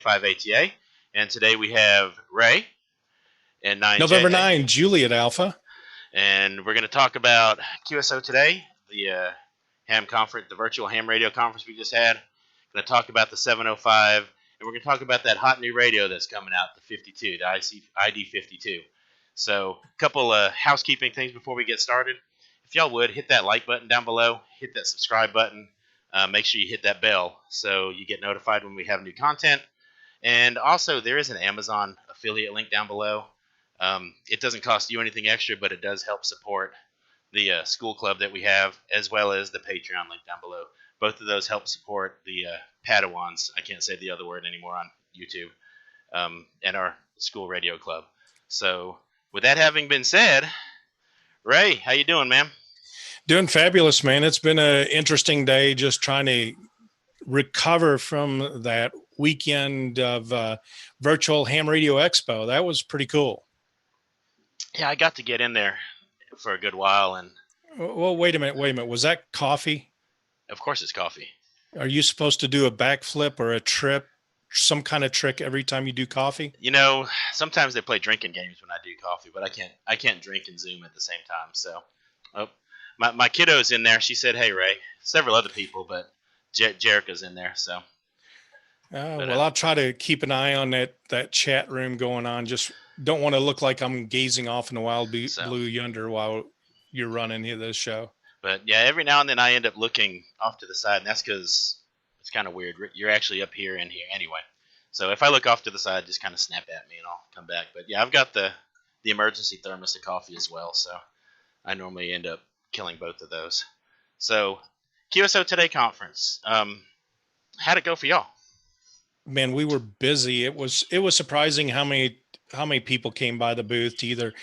5 ATA, and today we have Ray N9JA. November 9, Juliet Alpha. And we're going to talk about QSO today, the ham conference, the virtual ham radio conference we just had. Going to talk about the 705, and we're going to talk about that hot new radio that's coming out, the 52, the Icom ID-52. So a couple housekeeping things before we get started. If y'all would, hit that like button down below, hit that subscribe button, make sure you hit that bell so you get notified when we have new content. And also, there is an Amazon affiliate link down below. It doesn't cost you anything extra, but it does help support the school club that we have, as well as the Patreon link down below. Both of those help support the Padawans. I can't say the other word anymore on YouTube, and our school radio club. So, with that having been said, Ray, how you doing, man? Doing fabulous, man. It's been an interesting day just trying to recover from that weekend of virtual ham radio expo. That was pretty cool. Yeah, I got to get in there for a good while. And well, wait a minute. Was that coffee? Of course it's coffee. Are you supposed to do a backflip or a trip, some kind of trick every time you do coffee? You know, sometimes they play drinking games when I do coffee, but I can't drink and Zoom at the same time. So, my kiddo's in there. She said, "Hey, Ray." Several other people, but Jerica's in there. So, well, I'll try to keep an eye on that chat room going on. Just don't want to look like I'm gazing off in the wild blue yonder while you're running this show. But yeah, every now and then I end up looking off to the side, and that's because it's kind of weird. You're actually up here and here anyway. So if I look off to the side, just kind of snap at me and I'll come back. But yeah, I've got the emergency thermos of coffee as well, so I normally end up killing both of those. So QSO Today conference, how'd it go for y'all? Man, we were busy. It was surprising how many people came by the booth to either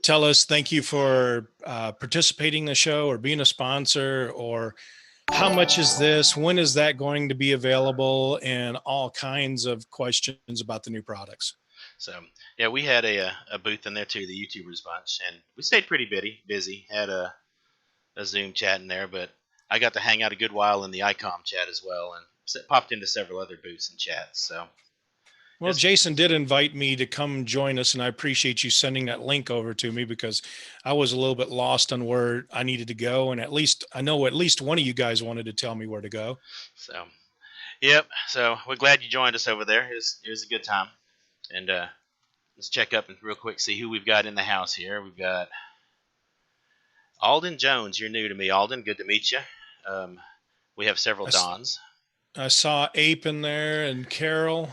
tell us thank you for participating in the show or being a sponsor, or how much is this, when is that going to be available, and all kinds of questions about the new products. So yeah, we had a booth in there too, the YouTubers bunch, and we stayed pretty busy. Had a Zoom chat in there, but I got to hang out a good while in the Icom chat as well, and popped into several other booths and chats. So, well, Jason did invite me to come join us, and I appreciate you sending that link over to me because I was a little bit lost on where I needed to go, and I know at least one of you guys wanted to tell me where to go. So, yep. So we're glad you joined us over there. It was a good time, and let's check up and real quick see who we've got in the house here. We've got Alden Jones. You're new to me, Alden. Good to meet you. We have several Dons. I saw Ape in there and Carol.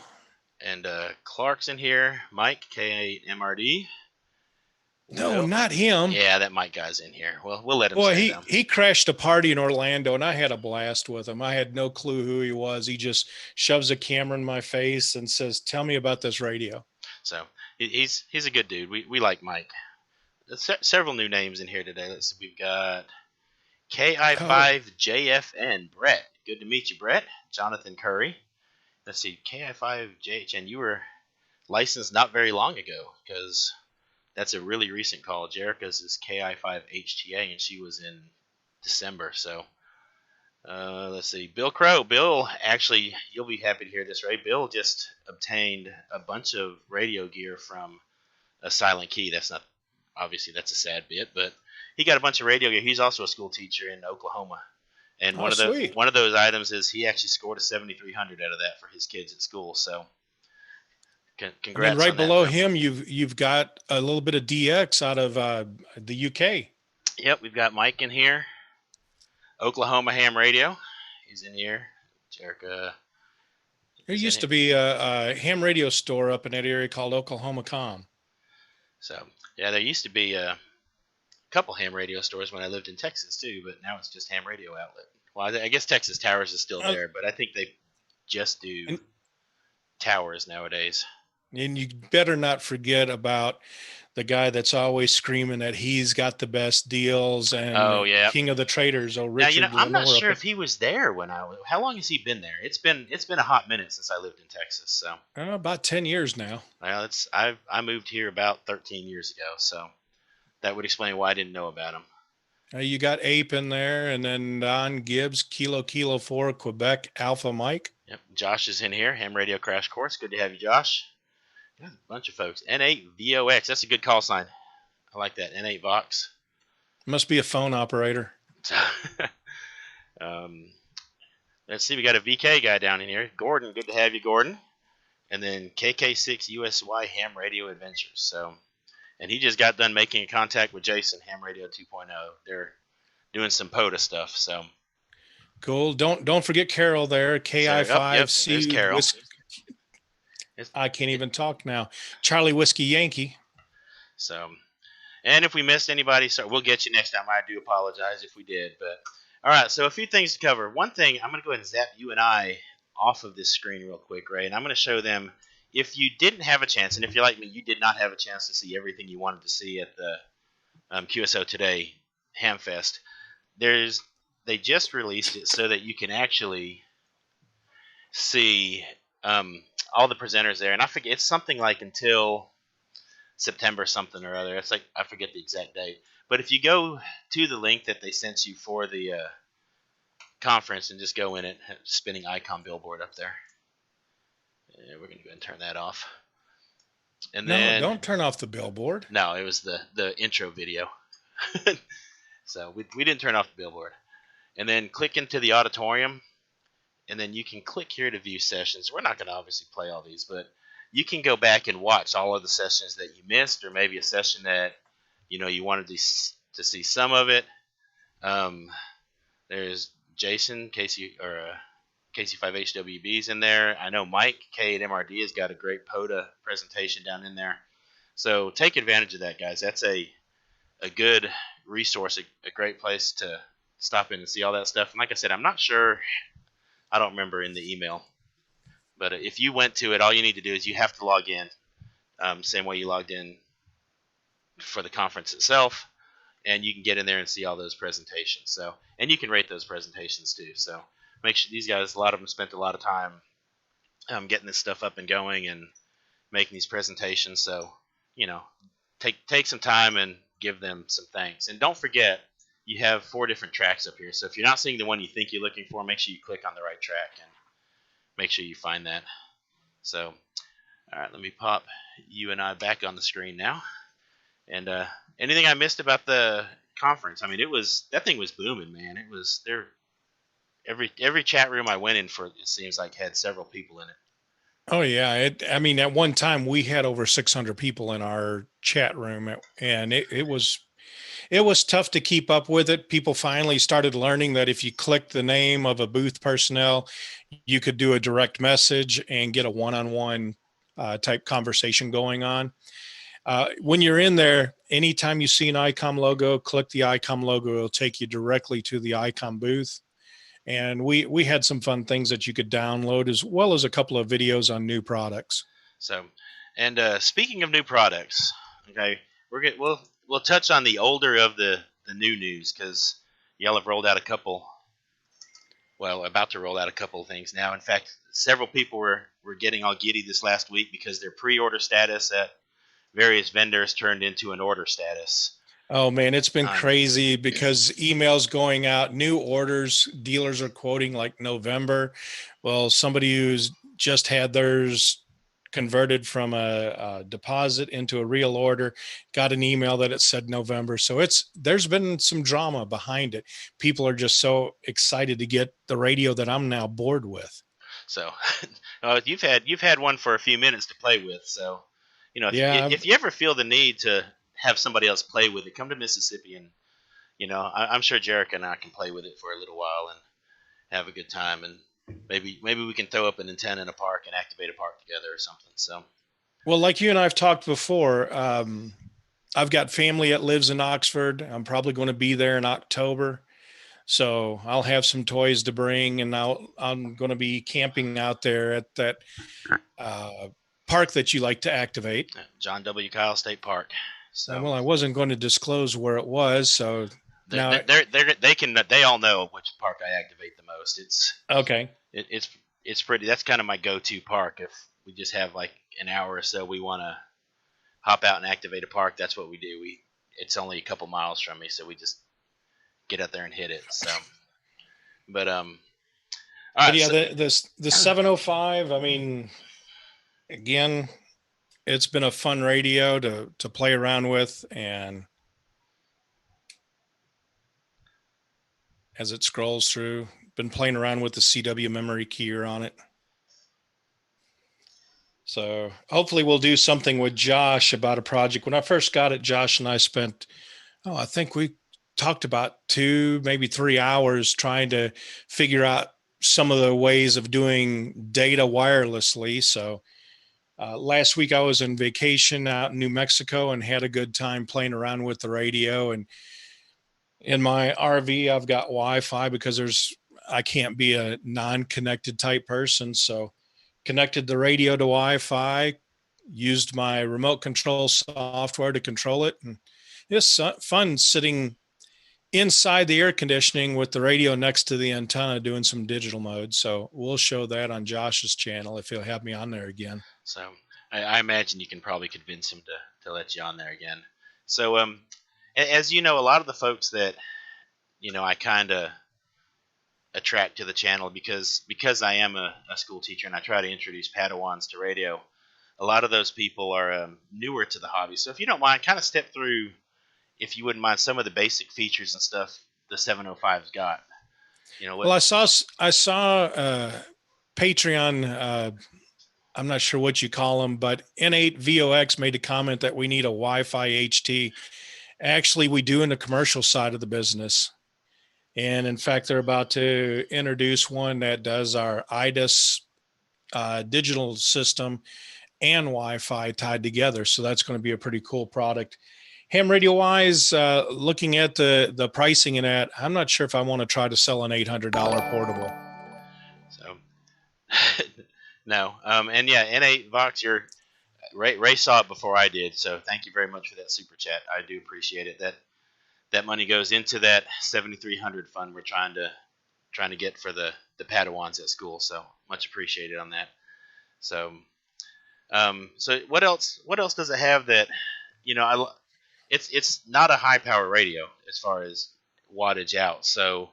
And Clark's in here. Mike, K8MRD. No, not him. Yeah, that Mike guy's in here. Well, we'll let him say he crashed a party in Orlando, and I had a blast with him. I had no clue who he was. He just shoves a camera in my face and says, "Tell me about this radio." So he's a good dude. We like Mike. There's several new names in here today. Let's see. We've got KI5JFN, Brett. Good to meet you, Brett. Jonathan Curry. Let's see, KI5JHN. You were licensed not very long ago, because that's a really recent call. Jerica's is KI5HTA, and she was in December. So let's see, Bill Crow. Bill, actually, you'll be happy to hear this, right? Bill just obtained a bunch of radio gear from a Silent Key. That's not, obviously, that's a sad bit, but he got a bunch of radio gear. He's also a school teacher in Oklahoma. And one of those items is he actually scored a 7,300 out of that for his kids at school. So, congrats! And right below him, you've got a little bit of DX out of the UK. Yep, we've got Mike in here. Oklahoma Ham Radio, he's in here. Jerica. There used to be a ham radio store up in that area called Oklahoma Com. So yeah, there used to be a couple ham radio stores when I lived in Texas too, but now it's just ham radio outlet. Well, I guess Texas Towers is still there, but I think they just do towers nowadays. And you better not forget about the guy that's always screaming that he's got the best deals and king of the traders. Oh, Richard. Now, I'm not sure if he was there when I was. How long has he been there? It's been a hot minute since I lived in Texas. So about 10 years now. Well, I moved here about 13 years ago, so that would explain why I didn't know about him. You got Ape in there, and then Don Gibbs, Kilo Kilo 4, Quebec Alpha Mike. Yep. Josh is in here. Ham Radio Crash Course. Good to have you, Josh. Got a bunch of folks. N8VOX. That's a good call sign. I like that. N8VOX. Must be a phone operator. Let's see. We got a VK guy down in here. Gordon. Good to have you, Gordon. And then KK6USY Ham Radio Adventures. So, and he just got done making a contact with Jason, Ham Radio 2.0. They're doing some POTA stuff. So cool. Don't forget Carol there. KI5C. Carol. I can't even talk now. Charlie Whiskey Yankee. So, and if we missed anybody, so we'll get you next time. I do apologize if we did. But all right. So a few things to cover. One thing, I'm going to go ahead and zap you and I off of this screen real quick, Ray, and I'm going to show them, if you didn't have a chance, and if you're like me, you did not have a chance to see everything you wanted to see at the QSO Today Hamfest, they just released it so that you can actually see all the presenters there, and I forget, it's something like until September something or other. It's like, I forget the exact date, but if you go to the link that they sent you for the conference and just go in it, spinning Icom billboard up there. Yeah, we're gonna go ahead and turn that off. And then don't turn off the billboard. No, it was the intro video. So we didn't turn off the billboard. And then click into the auditorium, and then you can click here to view sessions. We're not gonna obviously play all these, but you can go back and watch all of the sessions that you missed, or maybe a session that you wanted to see some of it. There's Jason, KC5HWB's in there. I know Mike K at MRD has got a great POTA presentation down in there. So take advantage of that, guys. That's a good resource, a great place to stop in and see all that stuff. And like I said, I'm not sure, I don't remember in the email, but if you went to it, all you need to do is you have to log in, same way you logged in for the conference itself. And you can get in there and see all those presentations. So, and you can rate those presentations too. So make sure these guys, a lot of them spent a lot of time getting this stuff up and going and making these presentations. So, take some time and give them some thanks. And don't forget, you have 4 different tracks up here. So if you're not seeing the one you think you're looking for, make sure you click on the right track and make sure you find that. So, all right, let me pop you and I back on the screen now. And anything I missed about the conference? I mean, that thing was booming, man. It was there. Every chat room I went in for, it seems like, had several people in it. Oh yeah, at one time we had over 600 people in our chat room, and it was tough to keep up with it. People finally started learning that if you click the name of a booth personnel, you could do a direct message and get a one-on-one type conversation going on. When you're in there, anytime you see an Icom logo, click the Icom logo. It'll take you directly to the Icom booth. And we had some fun things that you could download, as well as a couple of videos on new products. So, and speaking of new products, okay, we'll touch on the older of the new news, because y'all have rolled out a couple. Well, about to roll out a couple of things now. In fact, several people were getting all giddy this last week because their pre-order status at various vendors turned into an order status. Oh man, it's been crazy because emails going out, new orders, dealers are quoting like November. Well, somebody who's just had theirs converted from a deposit into a real order got an email that it said November. So there's been some drama behind it. People are just so excited to get the radio that I'm now bored with. So you've had one for a few minutes to play with. So if you ever feel the need to have somebody else play with it, come to Mississippi, and I'm sure Jerica and I can play with it for a little while and have a good time, and maybe we can throw up an antenna in a park and activate a park together or something. So, well, like you and I've talked before, I've got family that lives in Oxford. I'm probably going to be there in October, so I'll have some toys to bring, and I'm going to be camping out there at that park that you like to activate, John W. Kyle State Park. So, well, I wasn't going to disclose where it was, so now they all know which park I activate the most. It's okay. It's pretty. That's kind of my go-to park. If we just have like an hour or so, we want to hop out and activate a park. That's what we do. It's only a couple miles from me, so we just get out there and hit it. So, but all right. But yeah, so, the 705. I mean, again, it's been a fun radio to play around with, and as it scrolls through, been playing around with the CW memory keyer on it. So hopefully we'll do something with Josh about a project. When I first got it, Josh and I spent, I think we talked about 2, maybe 3 hours trying to figure out some of the ways of doing data wirelessly. So last week I was on vacation out in New Mexico and had a good time playing around with the radio. And in my RV, I've got Wi-Fi because I can't be a non-connected type person. So connected the radio to Wi-Fi, used my remote control software to control it. And it's fun sitting inside the air conditioning with the radio next to the antenna doing some digital mode. So we'll show that on Josh's channel if he'll have me on there again. So I imagine you can probably convince him to let you on there again. So as you know, a lot of the folks that, I kind of attract to the channel because I am a school teacher and I try to introduce Padawans to radio. A lot of those people are newer to the hobby. So if you don't mind, kind of step through, if you wouldn't mind, some of the basic features and stuff the 705's got. Well, I saw Patreon. I'm not sure what you call them, but N8VOX made a comment that we need a Wi-Fi HT. Actually, we do in the commercial side of the business. And in fact, they're about to introduce one that does our IDIS digital system and Wi-Fi tied together. So that's going to be a pretty cool product. Ham radio wise, looking at the pricing in that, I'm not sure if I want to try to sell an $800 portable. So no, and yeah, N8 Vox, Ray saw it before I did, so thank you very much for that super chat. I do appreciate it. That money goes into that 7,300 fund we're trying to get for the Padawans at school. So much appreciated on that. So, so what else does it have that, it's not a high power radio as far as wattage out. So,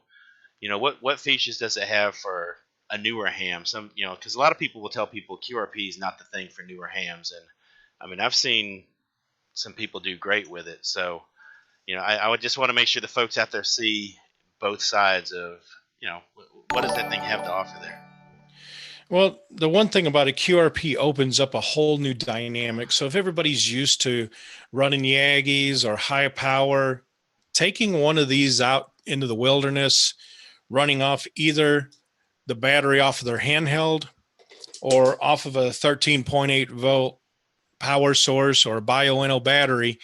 what features does it have for a newer ham? Because a lot of people will tell people QRP is not the thing for newer hams. And I mean, I've seen some people do great with it. So, I would just want to make sure the folks out there see both sides of, what does that thing have to offer there? Well, the one thing about a QRP opens up a whole new dynamic. So if everybody's used to running Yagis or high power, taking one of these out into the wilderness, running off either the battery off of their handheld or off of a 13.8 volt power source or a Bioenno battery,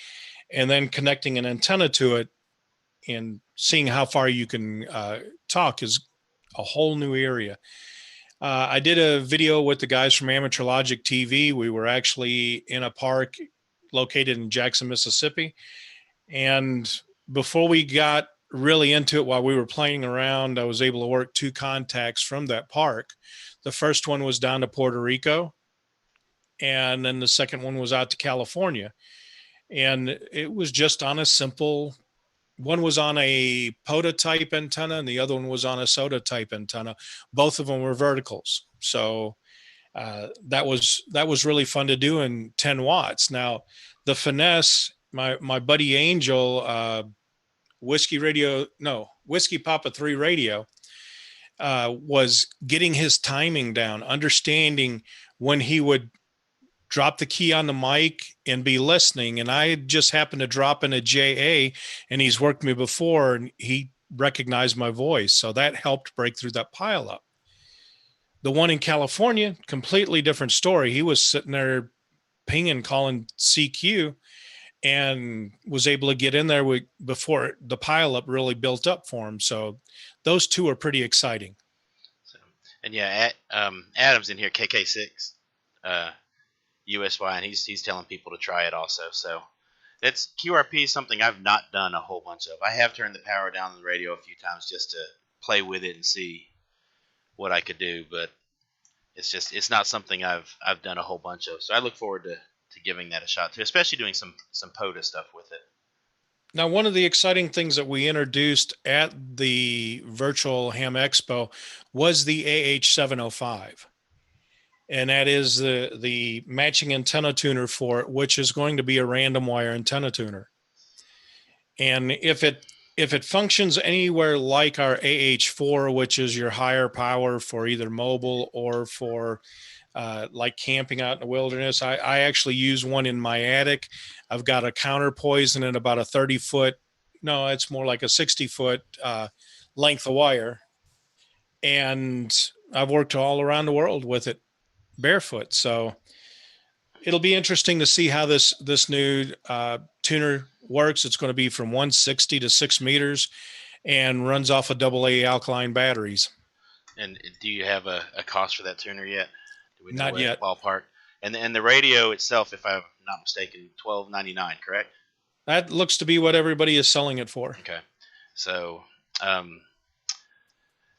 and then connecting an antenna to it and seeing how far you can talk is a whole new area. I did a video with the guys from Amateur Logic TV. We were actually in a park located in Jackson, Mississippi. And before we got really into it, while we were playing around, I was able to work 2 contacts from that park. The first one was down to Puerto Rico, and then the second one was out to California. And it was just on a simple, one was on a POTA type antenna and the other one was on a SOTA type antenna. Both of them were verticals. So that was really fun to do in 10 watts. Now the finesse, my buddy Angel, Whiskey Papa 3 radio, was getting his timing down, understanding when he would drop the key on the mic and be listening. And I just happened to drop in a JA, and he's worked me before and he recognized my voice. So that helped break through that pileup. The one in California, completely different story. He was sitting there pinging, calling CQ, and was able to get in there before the pileup really built up for him. So those 2 are pretty exciting. So, and yeah, Adam's in here, KK6. USY, and he's telling people to try it also. So that's QRP is something I've not done a whole bunch of. I have turned the power down on the radio a few times just to play with it and see what I could do, but it's not something I've done a whole bunch of. So I look forward to giving that a shot too, especially doing some POTA stuff with it. Now, one of the exciting things that we introduced at the virtual Ham Expo was the AH-705. And that is the matching antenna tuner for it, which is going to be a random wire antenna tuner. And if it functions anywhere like our AH4, which is your higher power for either mobile or for like camping out in the wilderness, I actually use one in my attic. I've got a counterpoise and about a 30-foot, no, it's more like a 60-foot length of wire. And I've worked all around the world with it barefoot. So it'll be interesting to see how this new tuner works. It's going to be from 160 to 6 meters and runs off of AA alkaline batteries. And do you have a cost for that tuner yet? Do we know Not yet. Ballpark? And the radio itself, if I'm not mistaken, $12.99, correct? That looks to be what everybody is selling it for. Okay. So,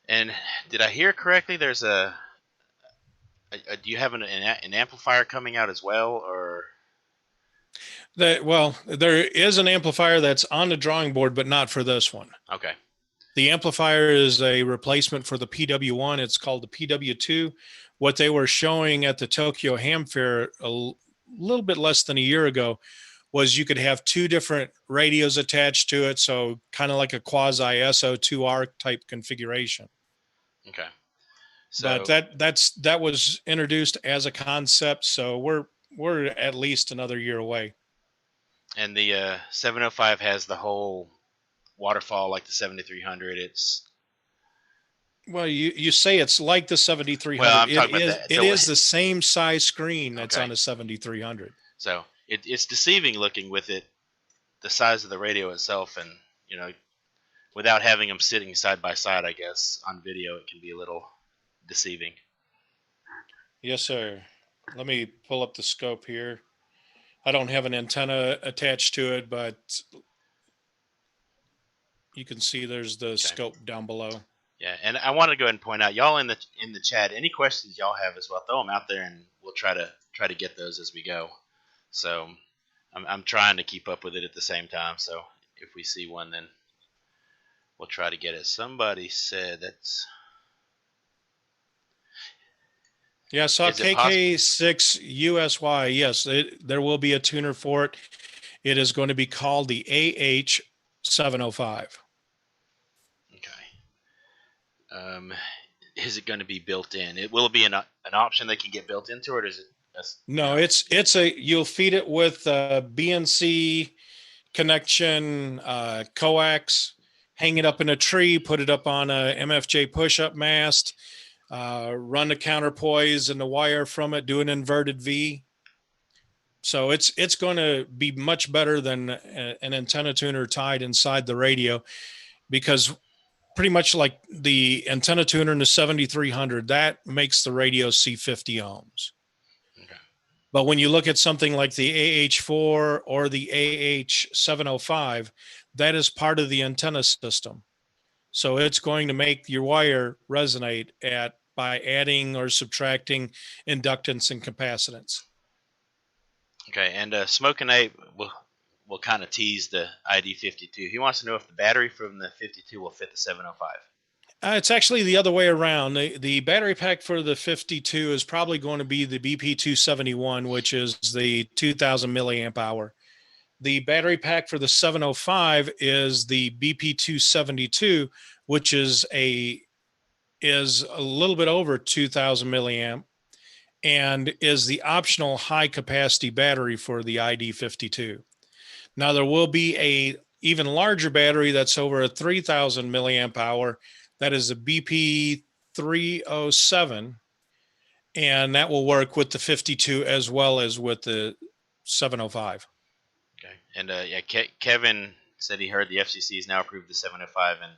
and did I hear correctly? There's do you have an amplifier coming out as well, or? Well, there is an amplifier that's on the drawing board, but not for this one. Okay. The amplifier is a replacement for the PW1. It's called the PW2. What they were showing at the Tokyo Ham Fair a little bit less than a year ago was you could have two different radios attached to it. So kind of like a quasi SO2R type configuration. Okay. So, but that was introduced as a concept. So we're at least another year away. And the 705 has the whole waterfall like the 7300. It's well, you say it's like the 7300. Well, I'm talking about that. It is the same size screen that's Okay. on a 7300. So it's deceiving looking with it, the size of the radio itself, and without having them sitting side by side, I guess on video it can be a little deceiving. Yes, sir. Let me pull up the scope here. I don't have an antenna attached to it, but you can see there's the scope down below. Yeah, and I want to go ahead and point out, y'all in the chat, any questions y'all have as well, throw them out there, and we'll try to get those as we go. So I'm trying to keep up with it at the same time. So if we see one, then we'll try to get it. Somebody said that's. Yeah, I saw KK6USY. Yes, there will be a tuner for it. It is going to be called the AH-705. Okay. Is it going to be built in? Will it be an option that can get built into it, or is it? No, it's you'll feed it with BNC connection, coax, hang it up in a tree, put it up on a MFJ push-up mast, run the counterpoise and the wire from it, do an inverted V. So it's going to be much better than an antenna tuner tied inside the radio, because pretty much like the antenna tuner in the 7300, that makes the radio see 50 ohms. Okay. But when you look at something like the AH4 or the AH-705, that is part of the antenna system. So it's going to make your wire resonate by adding or subtracting inductance and capacitance. Okay, and Smoking Ape will kind of tease the ID-52. He wants to know if the battery from the 52 will fit the 705. It's actually the other way around. The battery pack for the 52 is probably going to be the BP271, which is the 2000 milliamp hour. The battery pack for the 705 is the BP272, which is a little bit over 2000 milliamp and is the optional high capacity battery for the ID-52. Now there will be a even larger battery that's over a 3000 milliamp hour. That is a BP307, and that will work with the 52 as well as with the 705. Okay, and Kevin said he heard the FCC has now approved the 705, and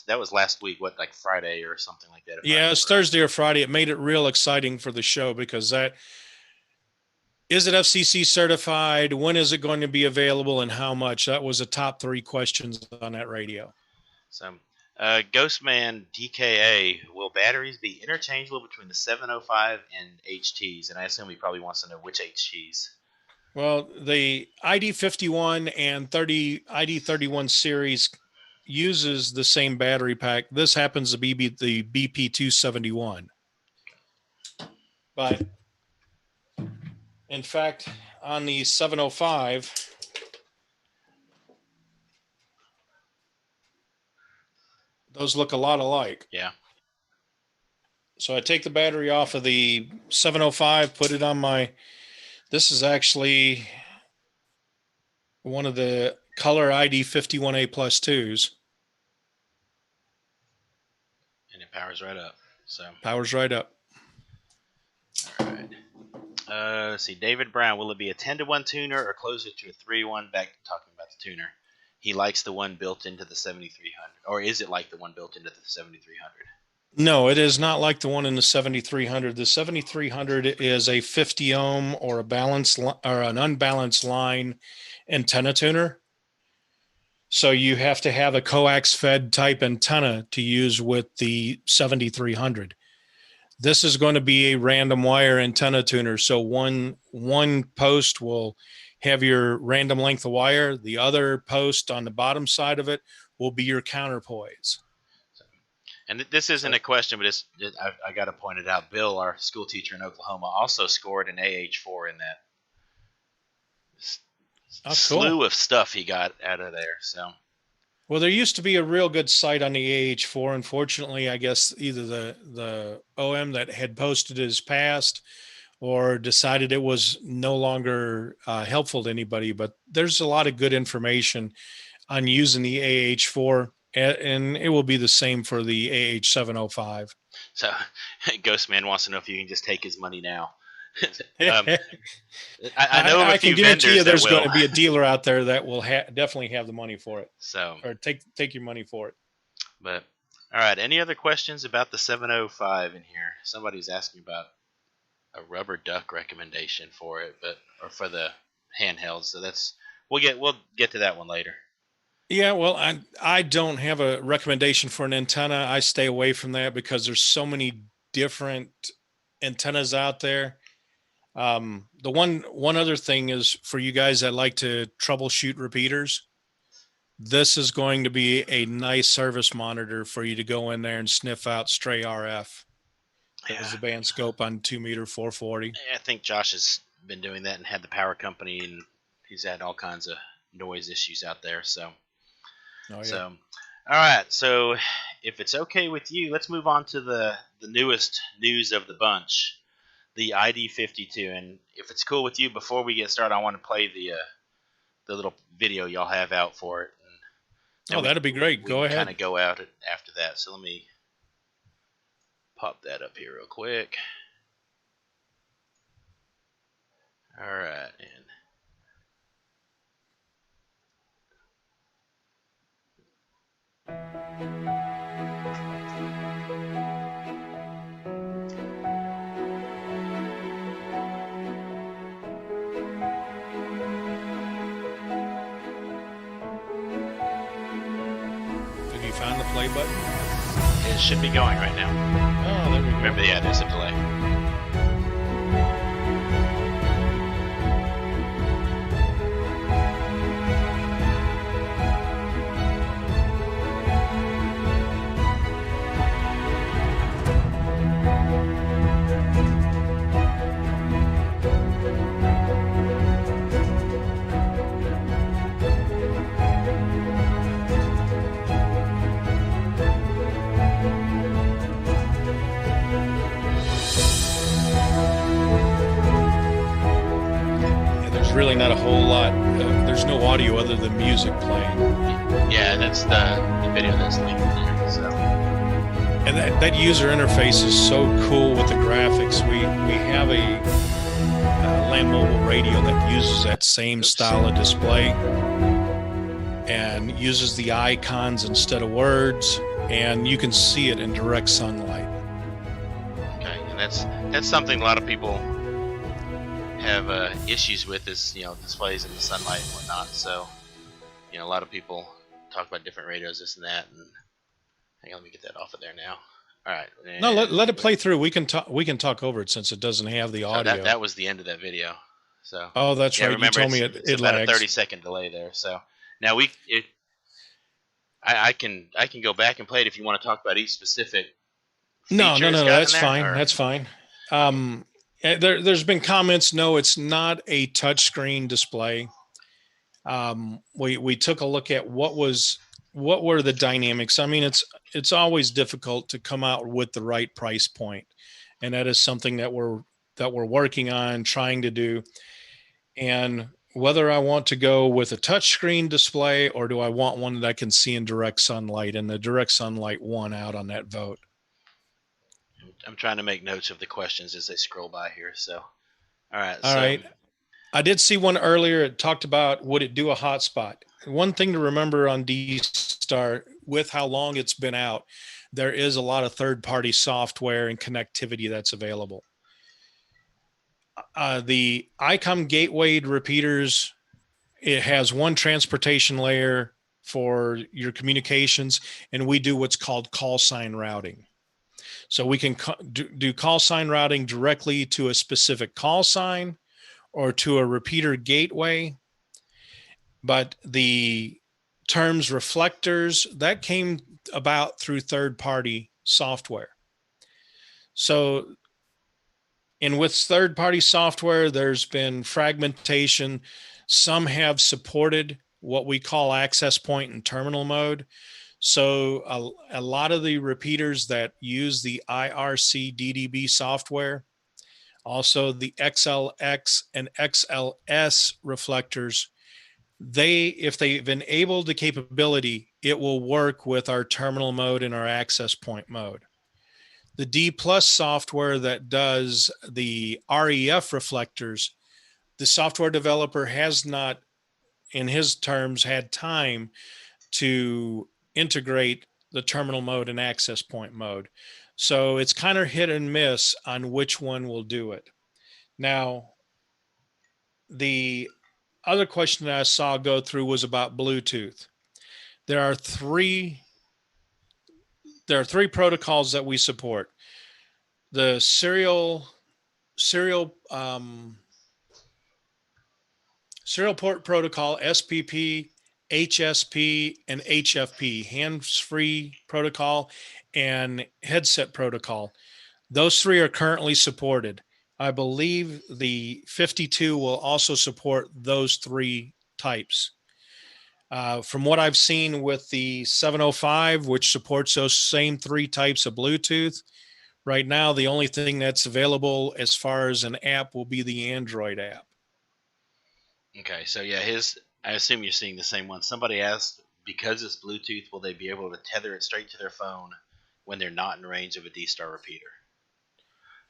that was last week, like Friday or something like that. Yeah, it's Thursday or Friday. It made it real exciting for the show, because is it FCC certified? When is it going to be available, and how much? That was the top 3 questions on that radio. So, Ghostman DKA, will batteries be interchangeable between the 705 and HTs? And I assume he probably wants to know which HTs. Well, the ID-51 and ID-31 series uses the same battery pack. This happens to be the BP271. But in fact, on the 705, those look a lot alike. Yeah. So I take the battery off of the 705, put it on my, this is actually one of the color ID-51A plus 2s. And it powers right up. So powers right up. All right. Let's see. David Brown, will it be a 10-to-1 tuner or closer to a 3-1? Back to talking about the tuner. He likes the one built into the 7300. Or is it like the one built into the 7300? No, it is not like the one in the 7300. The 7300 is a 50 ohm or a balanced or an unbalanced line antenna tuner. So you have to have a coax fed type antenna to use with the 7300. This is going to be a random wire antenna tuner. So one post will have your random length of wire. The other post on the bottom side of it will be your counterpoise. And this isn't a question, but I got to point it out. Bill, our school teacher in Oklahoma, also scored an AH4 in that slew of stuff he got out of there. So, well, there used to be a real good site on the AH4. Unfortunately, I guess either the OM that had posted his passed or decided it was no longer helpful to anybody. But there's a lot of good information on using the AH4. And it will be the same for the AH-705. So, Ghostman wants to know if you can just take his money now. I know I can guarantee you there's going to be a will. dealer out there that will definitely have the money for it. So, or take your money for it. But all right, any other questions about the 705 in here? Somebody's asking about a rubber duck recommendation for it, or for the handheld. So we'll get to that one later. Yeah, well, I don't have a recommendation for an antenna. I stay away from that because there's so many different antennas out there. The one other thing is for you guys that like to troubleshoot repeaters, this is going to be a nice service monitor for you to go in there and sniff out stray RF. That was the band scope on 2-meter 440. I think Josh has been doing that and had the power company, and he's had all kinds of noise issues out there. So. Oh, yeah. So, all right. So, if it's okay with you, let's move on to the newest news of the bunch, the ID-52. And if it's cool with you, before we get started, I want to play the little video y'all have out for it. And that'd be great. Go ahead. Kind of go out after that. So let me pop that up here real quick. All right, and. Have you found the play button? It should be going right now. Oh, there we go. Remember, yeah, there's a delay. Really not a whole lot. There's no audio other than music playing. Yeah, that's the video that's linked there. So. And that user interface is so cool with the graphics. We have a land mobile radio that uses that same style of display and uses the icons instead of words, and you can see it in direct sunlight. Okay, and that's something a lot of people have issues with, is displays in the sunlight and whatnot. So a lot of people talk about different radios, this and that. And hang on, let me get that off of there now. All right. No, let it play through. We can talk over it since it doesn't have the audio. That was the end of that video. So Oh, that's yeah, right. You remember told me it's it about a lags. 30-second delay there. So now I can go back and play it if you want to talk about each specific feature No. it's got in That's there. fine. Or, That's fine. okay. There's been comments. No, it's not a touchscreen display. We took a look at what were the dynamics. I mean, it's always difficult to come out with the right price point, and that is something that we're working on trying to do. And whether I want to go with a touchscreen display or do I want one that I can see in direct sunlight, and the direct sunlight won out on that vote. I'm trying to make notes of the questions as they scroll by here. So, all right. All right. I did see one earlier. It talked about, would it do a hotspot? One thing to remember on D-Star, with how long it's been out, there is a lot of third-party software and connectivity that's available. The Icom gateway repeaters, it has one transportation layer for your communications, and we do what's called call sign routing. So we can do call sign routing directly to a specific call sign or to a repeater gateway. But the terms reflectors, that came about through third-party software. So, and with third-party software, there's been fragmentation. Some have supported what we call access point and terminal mode. So a lot of the repeaters that use the IRC DDB software, also the XLX and XLS reflectors, if they've enabled the capability, it will work with our terminal mode and our access point mode. The D plus software that does the REF reflectors, the software developer has not, in his terms, had time to integrate the terminal mode and access point mode. So it's kind of hit and miss on which one will do it. Now, the other question that I saw go through was about Bluetooth. There are three protocols that we support. The serial port protocol, SPP, HSP, and HFP, hands-free protocol, and headset protocol. Those three are currently supported. I believe the 52 will also support those three types. From what I've seen with the 705, which supports those same three types of Bluetooth, right now the only thing that's available as far as an app will be the Android app. Okay, so yeah, I assume you're seeing the same one. Somebody asked, because it's Bluetooth, will they be able to tether it straight to their phone when they're not in range of a D-Star repeater?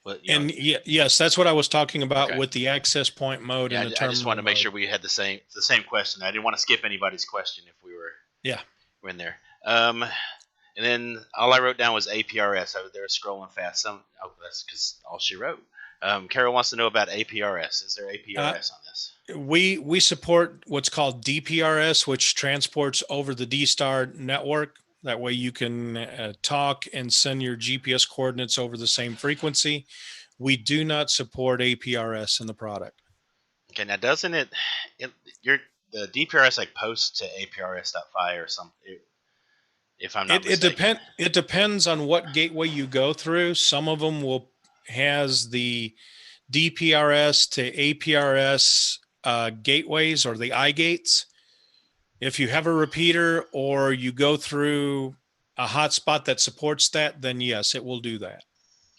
But, yes, that's what I was talking about with the access point mode and the terminal. I just want to make sure we had the same question. I didn't want to skip anybody's question if we were in there. And then all I wrote down was APRS. They were scrolling fast. That's because all she wrote. Carol wants to know about APRS. Is there APRS on this? We support what's called DPRS, which transports over the D-Star network. That way you can talk and send your GPS coordinates over the same frequency. We do not support APRS in the product. Okay, now doesn't the DPRS like posts to APRS.fi or something? If I'm not mistaken. It depends on what gateway you go through. Some of them has the DPRS to APRS gateways, or the iGates. If you have a repeater or you go through a hotspot that supports that, then yes, it will do that.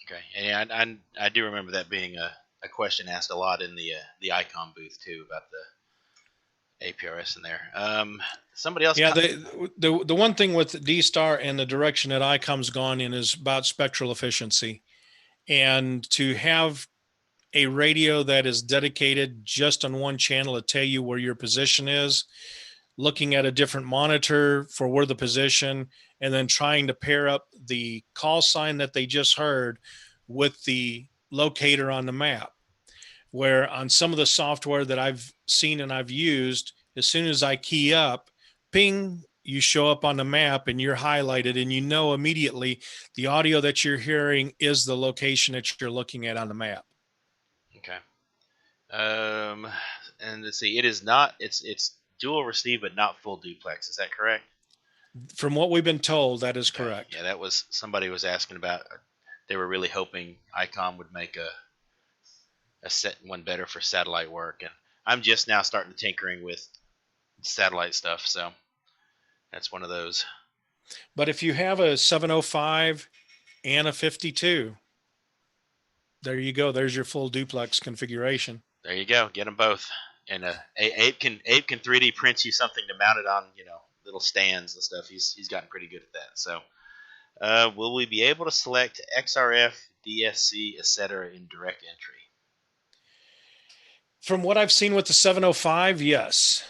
Okay, and I do remember that being a question asked a lot in the Icom booth too, about the APRS in there. Somebody else. Yeah, the one thing with D-Star and the direction that Icom's gone in is about spectral efficiency, and to have a radio that is dedicated just on one channel to tell you where your position is, looking at a different monitor for where the position, and then trying to pair up the call sign that they just heard with the locator on the map. Where on some of the software that I've seen and I've used, as soon as I key up, ping, you show up on the map and you're highlighted, and you know immediately the audio that you're hearing is the location that you're looking at on the map. Okay. And let's see, it is not. It's dual receive, but not full duplex. Is that correct? From what we've been told, that is Okay. correct. Yeah, that was somebody was asking about. They were really hoping Icom would make a set one better for satellite work, and I'm just now starting tinkering with satellite stuff, so that's one of those. But if you have a 705 and a 52, there you go. There's your full duplex configuration. There you go. Get them both. And Abe can 3D print you something to mount it on, little stands and stuff. He's gotten pretty good at that. So, will we be able to select XRF, DSC, etc. in direct entry? From what I've seen with the 705, yes.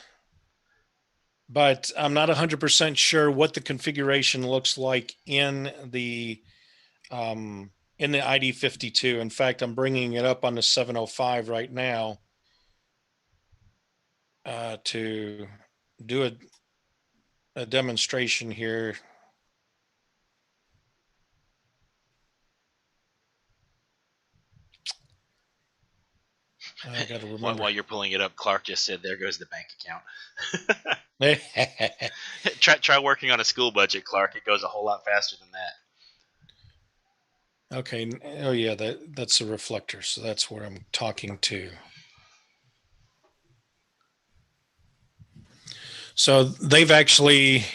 But I'm not 100% sure what the configuration looks like in the ID-52. In fact, I'm bringing it up on the 705 right now to do a demonstration here. I got to remember. While you're pulling it up, Clark just said, "There goes the bank account." Try working on a school budget, Clark. It goes a whole lot faster than that. Okay. Oh yeah, that's a reflector. So that's where I'm talking to. So they've actually.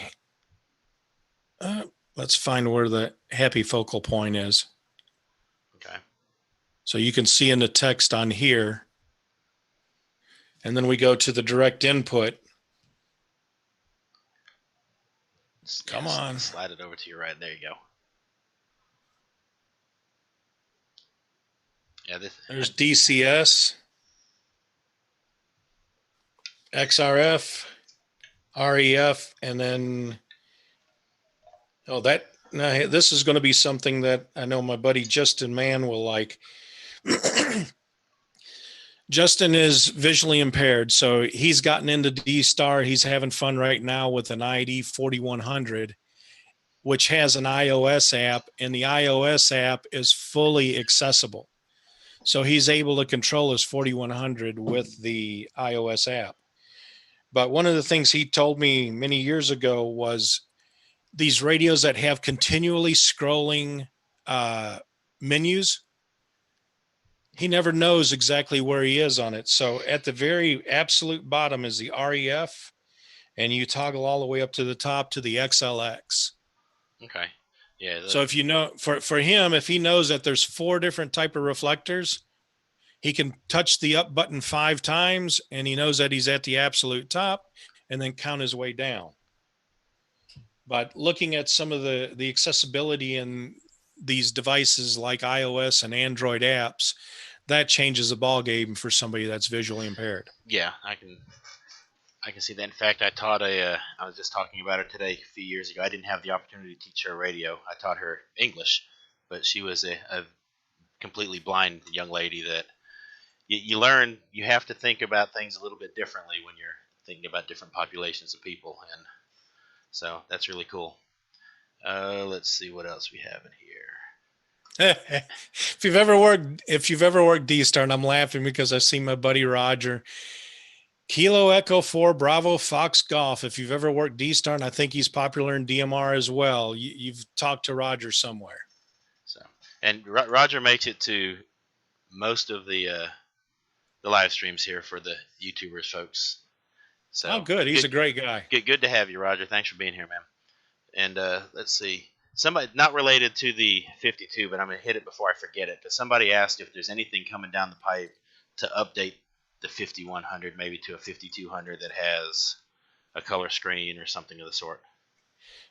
Let's find where the happy focal point is. Okay. So you can see in the text on here. And then we go to the direct input. Come on. Slide it over to your right. There you go. Yeah, there's DCS, XRF, REF, and then this is going to be something that I know my buddy Justin Mann will like. Justin is visually impaired, so he's gotten into D-Star. He's having fun right now with an ID-4100, which has an iOS app, and the iOS app is fully accessible. So he's able to control his 4100 with the iOS app. But one of the things he told me many years ago was these radios that have continually scrolling menus, he never knows exactly where he is on it. So at the very absolute bottom is the REF, and you toggle all the way up to the top to the XLX. Okay. Yeah. So if you know, for him, if he knows that there's 4 different type of reflectors, he can touch the up button 5 times, and he knows that he's at the absolute top, and then count his way down. But looking at some of the accessibility in these devices like iOS and Android apps, that changes the ball game for somebody that's visually impaired. Yeah, I can see that. In fact, I was just talking about her today a few years ago. I didn't have the opportunity to teach her radio. I taught her English, but she was a completely blind young lady that you learn. You have to think about things a little bit differently when you're thinking about different populations of people, and so that's really cool. Let's see what else we have in here. If you've ever worked D-Star, and I'm laughing because I've seen my buddy Roger, Kilo Echo 4 Bravo Fox Golf. If you've ever worked D-Star, and I think he's popular in DMR as well, you've talked to Roger somewhere. So, and Roger makes it to most of the live streams here for the YouTubers, folks. So, good. He's a great guy. Good to have you, Roger. Thanks for being here, man. And let's see. Somebody not related to the 52, but I'm going to hit it before I forget it. Because somebody asked if there's anything coming down the pipe to update the 5100 maybe to a 5200 that has a color screen or something of the sort.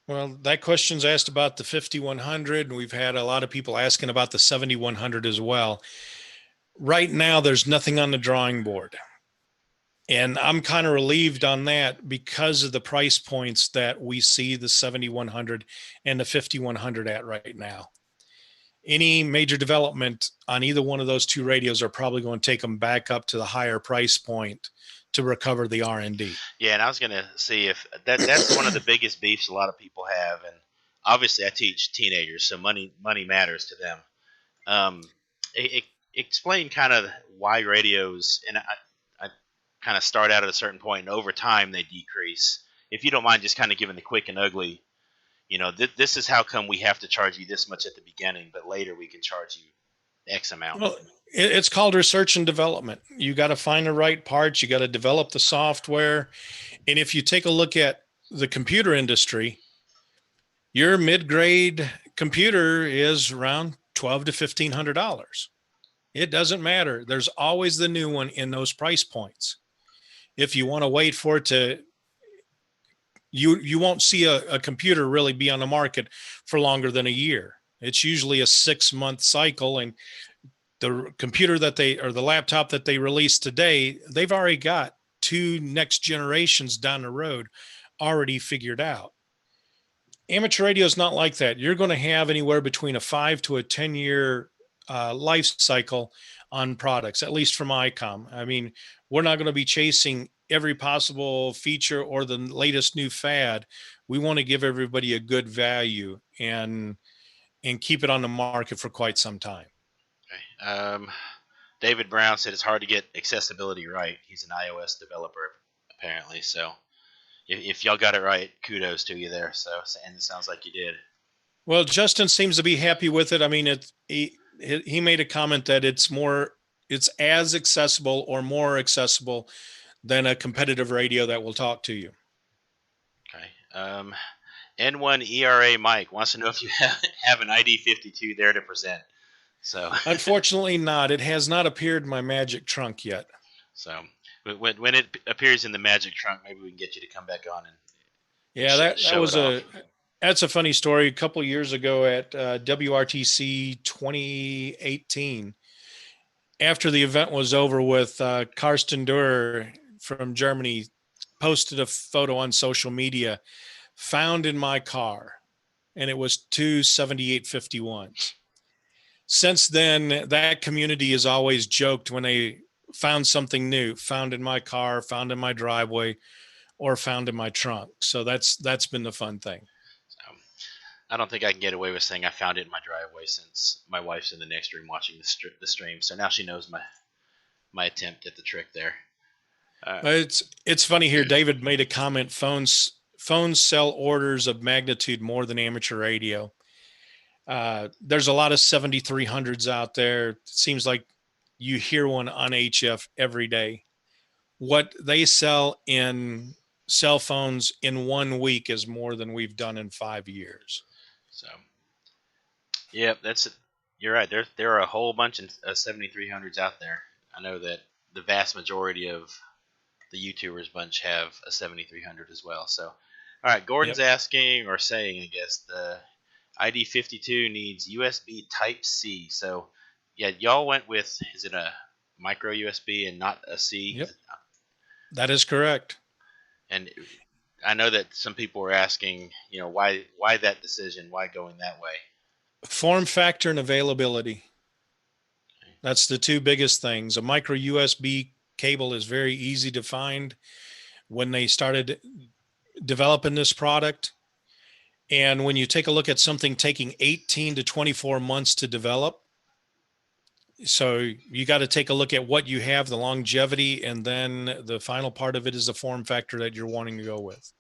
Well, that question's asked about the 5100. We've had a lot of people asking about the 7100 as well. Right now, there's nothing on the drawing board. And I'm kind of relieved on that because of the price points that we see the 7100 and the 5100 at right now. Any major development on either one of those 2 radios are probably going to take them back up to the higher price point to recover the R&D. Yeah, and I was going to see if that's one of the biggest beefs a lot of people have. And obviously I teach teenagers, so money matters to them. Explain kind of why radios, and I kind of start out at a certain point, and over time they decrease. If you don't mind just kind of giving the quick and ugly, this is how come we have to charge you this much at the beginning, but later we can charge you X amount. Well, it's called research and development. You got to find the right parts. You got to develop the software. And if you take a look at the computer industry, your mid-grade computer is around $1,200 to $1,500. It doesn't matter. There's always the new one in those price points. If you want to wait for it to, you won't see a computer really be on the market for longer than a year. It's usually a 6-month cycle, and the computer or the laptop that they release today, they've already got 2 next generations down the road already figured out. Amateur radio is not like that. You're going to have anywhere between a 5 to a 10-year life cycle on products, at least from Icom. I mean, we're not going to be chasing every possible feature or the latest new fad. We want to give everybody a good value and keep it on the market for quite some time. Okay. David Brown said it's hard to get accessibility right. He's an iOS developer, apparently. So if y'all got it right, kudos to you there. So, and it sounds like you did. Well, Justin seems to be happy with it. I mean, he made a comment that it's as accessible or more accessible than a competitive radio that will talk to you. Okay. N1 ERA Mike wants to know if you have an ID-52 there to present. So unfortunately not. It has not appeared in my magic trunk yet. So when it appears in the magic trunk, maybe we can get you to come back on and that's a funny story. A couple of years ago at WRTC 2018, after the event was over with, Karsten Durer from Germany posted a photo on social media, found in my car, and it was 2 7851s. Since then, that community has always joked when they found something new, found in my car, found in my driveway, or found in my trunk. So that's been the fun thing. I don't think I can get away with saying I found it in my driveway, since my wife's in the next room watching the stream. So now she knows my attempt at the trick there. It's funny here. David made a comment. Phones sell orders of magnitude more than amateur radio. There's a lot of 7300s out there. It seems like you hear one on HF every day. What they sell in cell phones in 1 week is more than we've done in 5 years. So, yeah, you're right. There are a whole bunch of 7300s out there. I know that the vast majority of the YouTubers bunch have a 7300 as well. So, all right, Gordon's asking or saying, I guess, the ID-52 needs USB Type-C. So, yeah, y'all went with, is it a micro USB and not a C? Yep. That is correct. And I know that some people were asking, why that decision? Why going that way? Form factor and availability. Okay. That's the 2 biggest things. A micro USB cable is very easy to find. When they started developing this product, and when you take a look at something taking 18 to 24 months to develop, so you got to take a look at what you have, the longevity, and then the final part of it is the form factor that you're wanting to go with.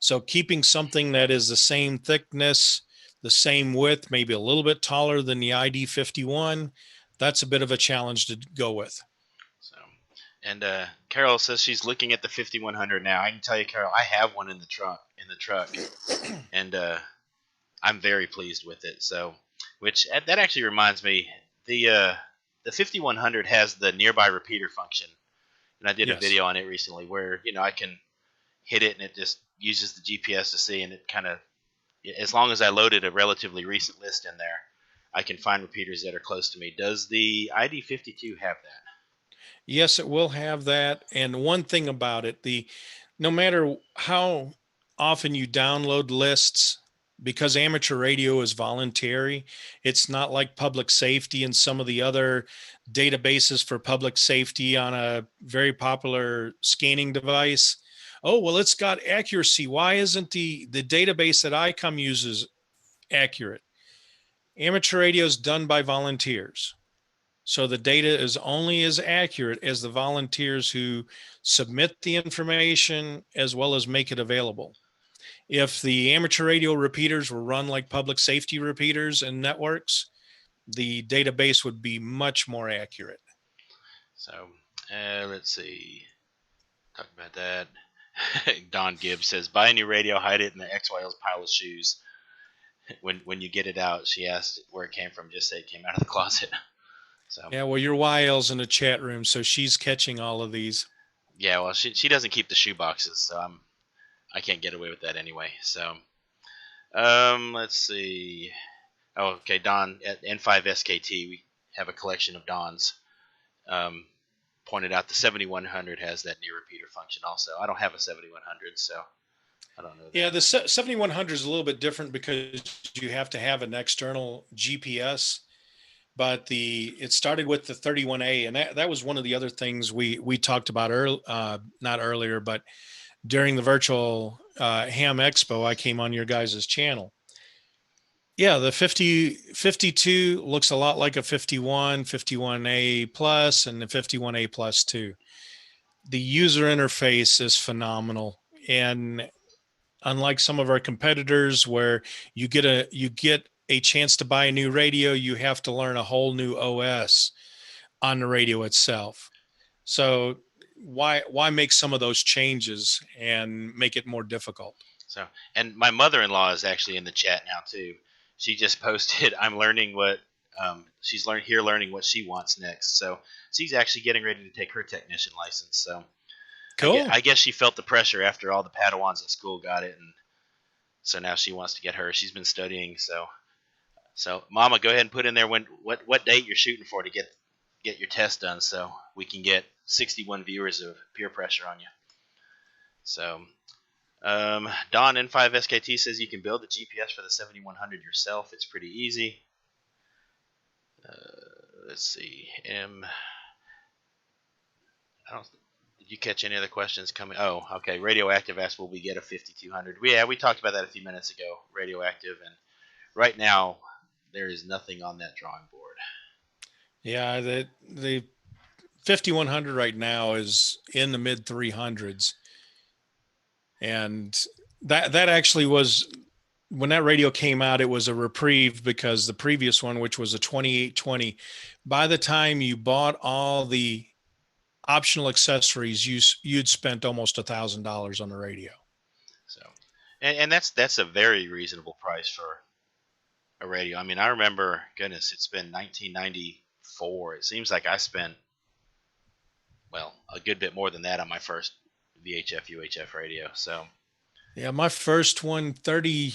So keeping something that is the same thickness, the same width, maybe a little bit taller than the ID-51, that's a bit of a challenge to go with. So, and Carol says she's looking at the 5100 now. I can tell you, Carol, I have one in the truck, and I'm very pleased with it. So, that actually reminds me, the 5100 has the nearby repeater function, and I did a video on it recently where I can hit it and it just uses the GPS to see, and it kind of, as long as I loaded a relatively recent list in there, I can find repeaters that are close to me. Does the ID-52 have that? Yes, it will have that. And one thing about it, no matter how often you download lists, because amateur radio is voluntary, it's not like public safety and some of the other databases for public safety on a very popular scanning device. Oh, well, it's got accuracy. Why isn't the database that Icom uses accurate? Amateur radio is done by volunteers. So the data is only as accurate as the volunteers who submit the information as well as make it available. If the amateur radio repeaters were run like public safety repeaters and networks, the database would be much more accurate. So let's see. Talk about that. Don Gibbs says, buy a new radio, hide it in the XYL's pile of shoes. When you get it out, she asked where it came from. Just say it came out of the closet. So yeah, well, your YL's in the chat room, so she's catching all of these. Yeah, well, she doesn't keep the shoe boxes, so I can't get away with that anyway. So let's see. Oh, okay, Don at N5SKT, we have a collection of Dons. Pointed out the 7100 has that near repeater function also. I don't have a 7100, so I don't know that. Yeah, the 7100 is a little bit different because you have to have an external GPS, but it started with the 31A, and that was one of the other things we talked about not earlier, but during the virtual Ham Expo, I came on your guys' channel. Yeah, the 52 looks a lot like a 51A plus, and the 51A plus too. The user interface is phenomenal, and unlike some of our competitors where you get a chance to buy a new radio, you have to learn a whole new OS on the radio itself. So why make some of those changes and make it more difficult? So, and my mother-in-law is actually in the chat now too. She just posted, I'm learning what she's learning what she wants next. So she's actually getting ready to take her technician license. So cool. I guess she felt the pressure after all the Padawans at school got it, and so now she wants to get her. She's been studying. So Mama, go ahead and put in there what date you're shooting for to get your test done, so we can get 61 viewers of peer pressure on you. So Don N5SKT says you can build the GPS for the 7100 yourself. It's pretty easy. Let's see. Did you catch any other questions coming? Oh, okay. Radioactive asked, will we get a 5200? We talked about that a few minutes ago. Radioactive, and right now there is nothing on that drawing board. Yeah, the 5100 right now is in the mid 300s. And that actually was, when that radio came out, it was a reprieve because the previous one, which was a 2820, by the time you bought all the optional accessories, you'd spent almost $1,000 on the radio. So, and that's a very reasonable price for a radio. I mean, I remember, goodness, it's been 1994. It seems like I spent, well, a good bit more than that on my first VHF UHF radio. So yeah, my first one 30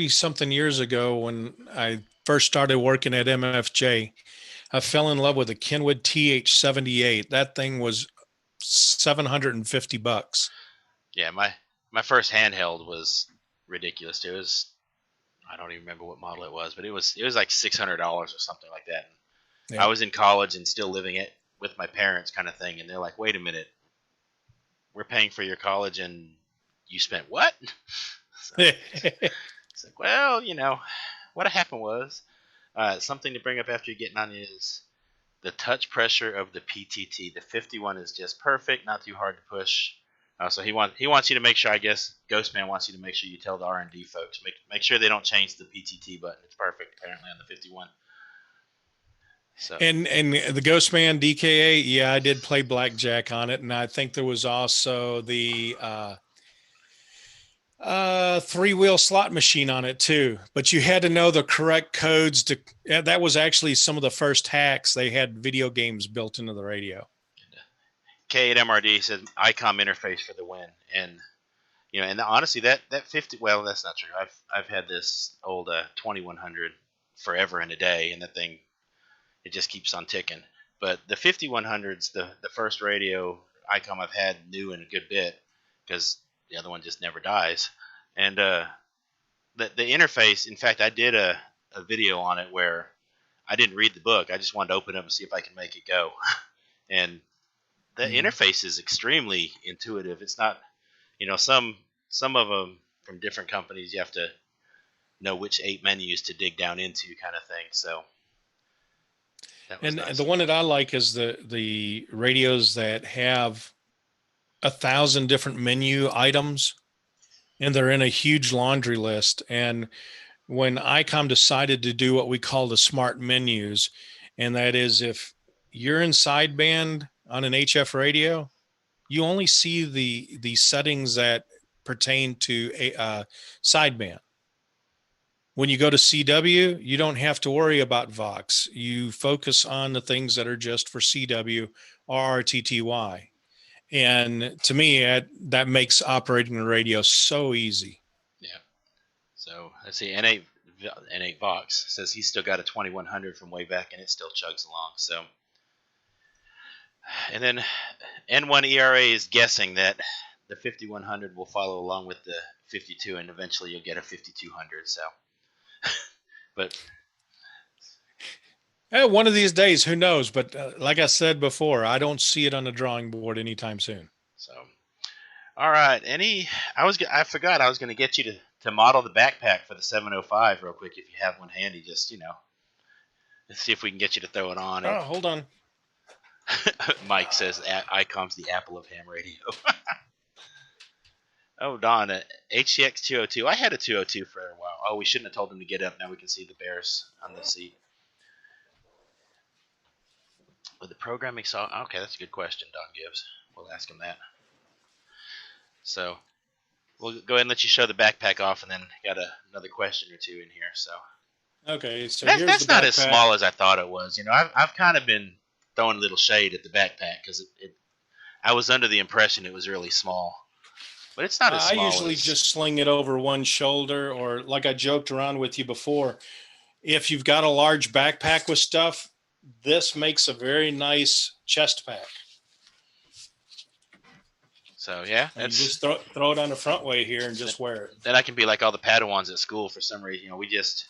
something years ago, when I first started working at MFJ, I fell in love with a Kenwood TH-78. That thing was $750. Yeah, my first handheld was ridiculous too. It was, I don't even remember what model it was, but it was like $600 or something like that. Yeah. I was in college and still living it with my parents, kind of thing, and they're like, "Wait a minute, we're paying for your college and you spent what?" So, it's like, well, what happened was, something to bring up after you're getting on is the touch pressure of the PTT. The 51 is just perfect, not too hard to push. So he wants you to make sure, I guess Ghostman wants you to make sure you tell the R&D folks, make sure they don't change the PTT button. It's perfect apparently on the 51. So. And the Ghostman DKA, yeah, I did play blackjack on it, and I think there was also the 3-wheel slot machine on it too. But you had to know the correct codes to. That was actually some of the first hacks. They had video games built into the radio. K8MRD says Icom interface for the win, and and honestly, that 50. Well, that's not true. I've had this old 2100 forever and a day, and that thing, it just keeps on ticking. But the 5100's the first radio Icom I've had new in a good bit, because the other one just never dies. And the interface, in fact, I did a video on it where I didn't read the book. I just wanted to open it up and see if I could make it go. And the interface is extremely intuitive. It's not, some of them from different companies, you have to know which 8 menus to dig down into, kind of thing. So That was And nice. the one that I like is the radios that have 1,000 different menu items, and they're in a huge laundry list. And when ICOM decided to do what we call the smart menus, and that is if you're in sideband on an HF radio, you only see the settings that pertain to a sideband. When you go to CW, you don't have to worry about Vox. You focus on the things that are just for CW or RTTY. And to me, that makes operating the radio so easy. Yeah. So let's see. N8 Vox says he's still got a 2100 from way back, and it still chugs along. So, and then N1 ERA is guessing that the 5100 will follow along with the 52, and eventually you'll get a 5200. So, but One of these days, who knows? But like I said before, I don't see it on the drawing board anytime soon. so, all right. I forgot I was going to get you to model the backpack for the 705 real quick if you have one handy. Just let's see if we can get you to throw it on. Oh, hold on. Mike says Icom's the apple of ham radio. Oh, Don, HCX 202. I had a 202 for a while. Oh, we shouldn't have told him to get up. Now we can see the bears on the seat. With the programming software. Okay, that's a good question, Don Gibbs. We'll ask him that. So we'll go ahead and let you show the backpack off, and then got another question or two in here. So okay, so that's not as small as I thought it was. I've kind of been throwing a little shade at the backpack because I was under the impression it was really small. But it's not as small. I usually just sling it over one shoulder, or like I joked around with you before, if you've got a large backpack with stuff, this makes a very nice chest pack. So yeah, you just throw it on the front way here and just wear it. Then I can be like all the Padawans at school. For some reason, we just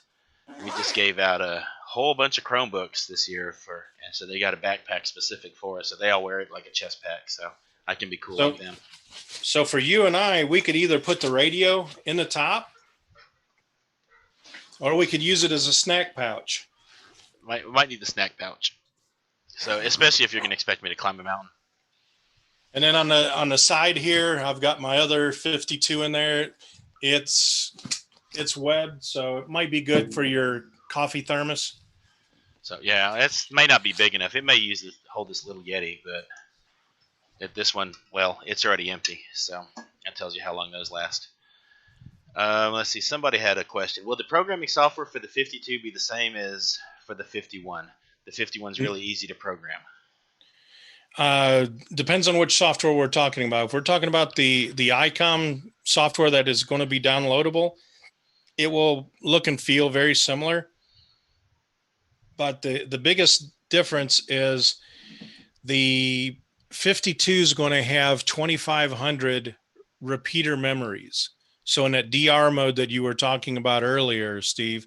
gave out a whole bunch of Chromebooks this year and so they got a backpack specific for us. So they all wear it like a chest pack. So I can be cool like them. So for you and I, we could either put the radio in the top, or we could use it as a snack pouch. We might need the snack pouch. So especially if you're going to expect me to climb a mountain. And then on the side here, I've got my other 52 in there. It's webbed, so it might be good for your coffee thermos. So yeah, it may not be big enough. It may hold this little Yeti, but this one, well, it's already empty. So that tells you how long those last. Let's see. Somebody had a question. Will the programming software for the 52 be the same as for the 51? The 51 is really easy to program. Depends on which software we're talking about. If we're talking about the Icom software that is going to be downloadable, it will look and feel very similar. But the biggest difference is the 52 is going to have 2,500 repeater memories. So in that DR mode that you were talking about earlier, Steve,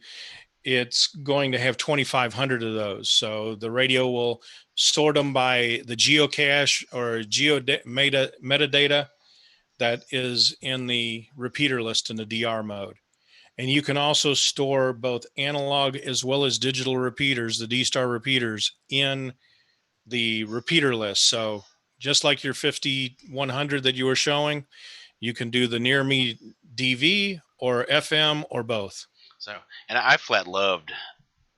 it's going to have 2,500 of those. So the radio will sort them by the geocache or metadata that is in the repeater list in the DR mode. And you can also store both analog as well as digital repeaters, the D-Star repeaters, in the repeater list. So just like your 5100 that you were showing, you can do the near me DV or FM or both. So, and I flat loved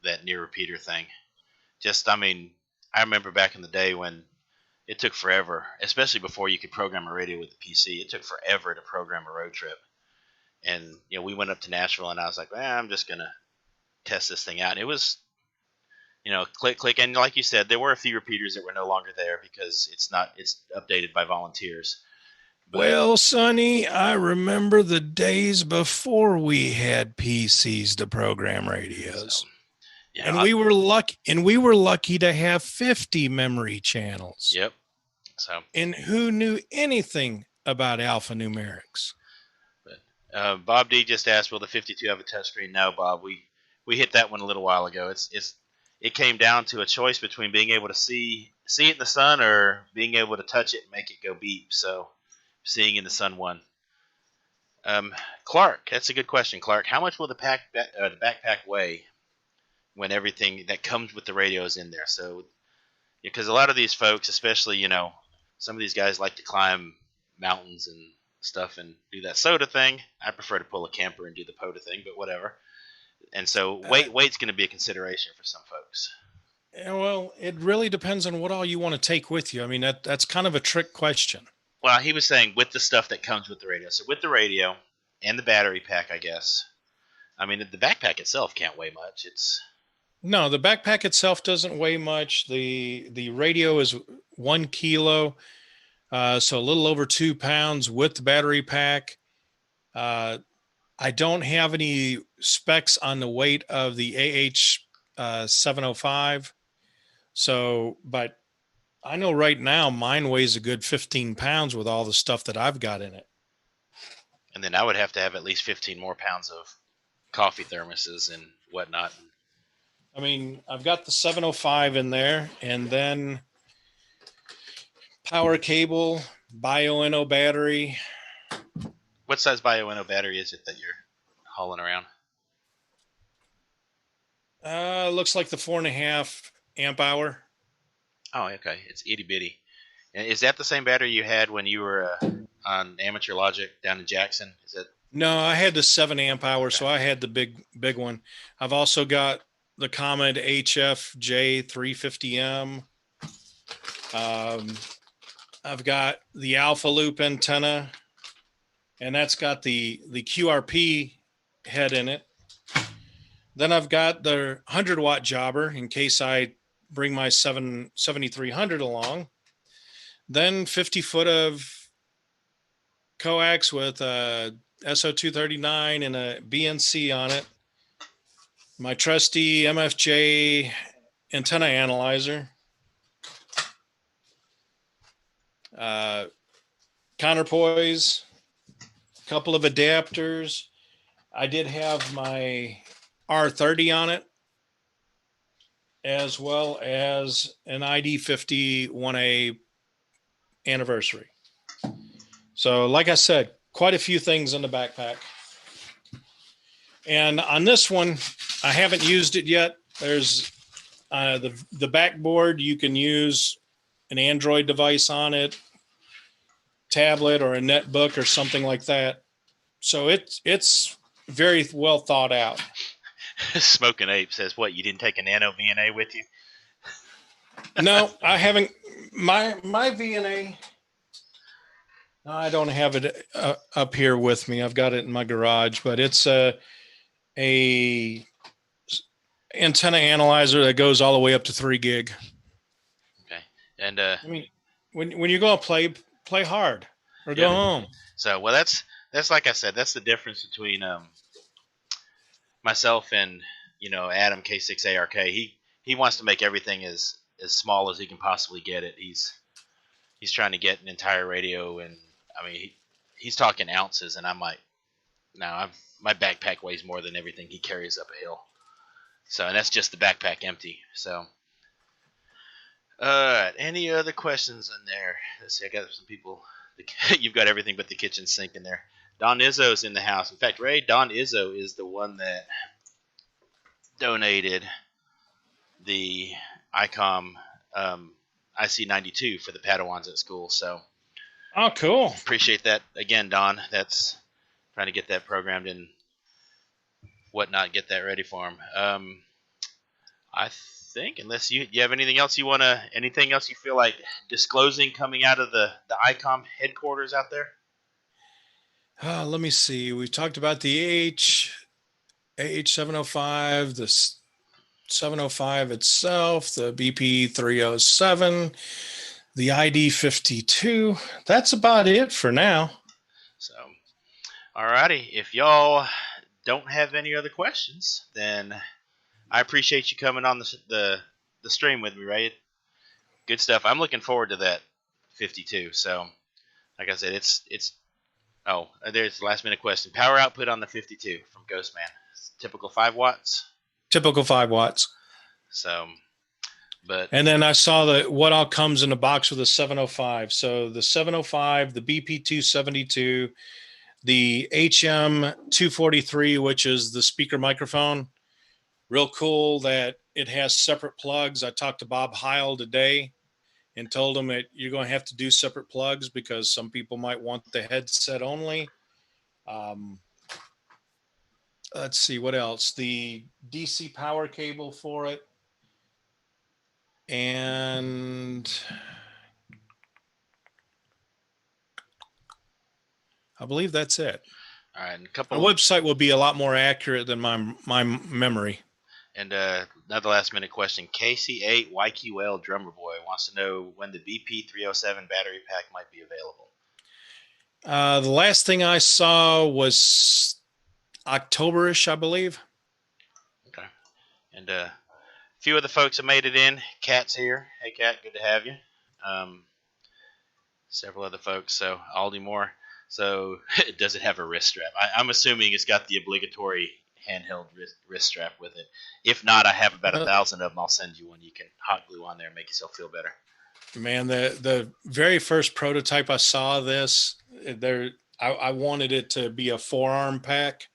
that near repeater thing. I remember back in the day when it took forever, especially before you could program a radio with the PC. It took forever to program a road trip. And, we went up to Nashville, and I was like, I'm just going to test this thing out. And it was, click. And like you said, there were a few repeaters that were no longer there because it's updated by volunteers. But, well, Sonny, I remember the days before we had PCs to program radios. So, yeah, and we were lucky to have 50 memory channels. Yep. So, and who knew anything about alphanumerics? But Bob D just asked, will the 52 have a touchscreen? No, Bob. We hit that one a little while ago. It came down to a choice between being able to see it in the sun or being able to touch it and make it go beep. So seeing in the sun won. Clark, that's a good question, Clark. How much will the backpack weigh? when everything that comes with the radio is in there. So, because a lot of these folks, especially, some of these guys like to climb mountains and stuff and do that soda thing. I prefer to pull a camper and do the POTA thing, but whatever. And so weight's going to be a consideration for some folks. Well, it really depends on what all you want to take with you. I mean, that's kind of a trick question. Well, he was saying with the stuff that comes with the radio. So with the radio and the battery pack, I guess. I mean, the backpack itself can't weigh much. No, the backpack itself doesn't weigh much. The radio is 1 kilo, so a little over 2 pounds with the battery pack. I don't have any specs on the weight of the AH-705. So, but I know right now mine weighs a good 15 pounds with all the stuff that I've got in it. And then I would have to have at least 15 more pounds of coffee thermoses and whatnot. I mean, I've got the 705 in there, and then power cable, Bio-Enno battery. What size Bio-Enno battery is it that you're hauling around? Looks like the 4.5 amp hour. Oh, okay. It's itty bitty. And is that the same battery you had when you were on Amateur Logic down in Jackson? Is it? No, I had the 7 amp hour, so I had the big one. I've also got the Comet HFJ 350M. I've got the Alpha Loop antenna, and that's got the QRP head in it. Then I've got the 100-watt jobber in case I bring my 7300 along. Then 50 foot of coax with a SO239 and a BNC on it. My trusty MFJ antenna analyzer. Counterpoise, a couple of adapters. I did have my R30 on it, as well as an ID-51A anniversary. So like I said, quite a few things in the backpack. And on this one, I haven't used it yet. There's the backboard. You can use an Android device on it, tablet or a netbook or something like that. So it's very well thought out. Smoking Ape says, what, you didn't take a nano VNA with you? No, I haven't. My VNA, I don't have it up here with me. I've got it in my garage, but it's a antenna analyzer that goes all the way up to 3 gig. Okay. And I mean, when you go play hard or go home. So, well, that's like I said, that's the difference between myself and Adam K6ARK. He wants to make everything as small as he can possibly get it. He's trying to get an entire radio, and I mean he's talking ounces, and I'm like, no, my backpack weighs more than everything he carries up a hill. So, and that's just the backpack empty. So, any other questions in there? Let's see, I got some people. You've got everything but the kitchen sink in there. Don Izzo's in the house. In fact, Ray, Don Izzo is the one that donated the Icom IC-92 for the Padawans at school. So, oh, cool. Appreciate that again, Don. That's trying to get that programmed and whatnot, get that ready for him. I think, unless you have anything else anything else you feel like disclosing coming out of the Icom headquarters out there? Let me see. We talked about the AH-705, the 705 itself, the BP-307, the ID-52. That's about it for now. So, alrighty. If y'all don't have any other questions, then I appreciate you coming on the stream with me, Ray. Good stuff. I'm looking forward to that 52. So, like I said, it's. Oh, there's the last minute question. Power output on the 52 from Ghostman. Typical 5 watts. Typical 5 watts. So, but. And then I saw what all comes in the box with the 705. So the 705, the BP-272, the HM-243, which is the speaker microphone, Real cool that it has separate plugs. I talked to Bob Heil today and told him that you're going to have to do separate plugs because some people might want the headset only. Um, let's see what else. The DC power cable for it. And I believe that's it. All right, and My website will be a lot more accurate than my memory. And another last minute question. KC8YQL Drummer Boy wants to know when the BP307 battery pack might be available. The last thing I saw was October-ish, I believe. Okay. And a few of the folks have made it in. Kat's here. Hey, Kat, good to have you. Several other folks. So, Aldi Moore. So, does it have a wrist strap? I'm assuming it's got the obligatory handheld wrist strap with it. If not, I have about 1,000 of them. I'll send you one. You can hot glue on there and make yourself feel better. Man, the very first prototype I saw this, I wanted it to be a forearm pack,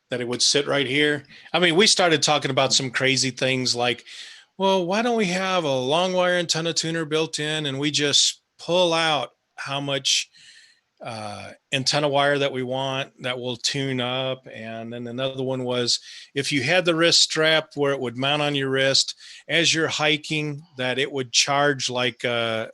that it would sit right here. I mean, we started talking about some crazy things like, well, why don't we have a long wire antenna tuner built in and we just pull out how much antenna wire that we want that will tune up. And then another one was if you had the wrist strap where it would mount on your wrist as you're hiking, that it would charge like the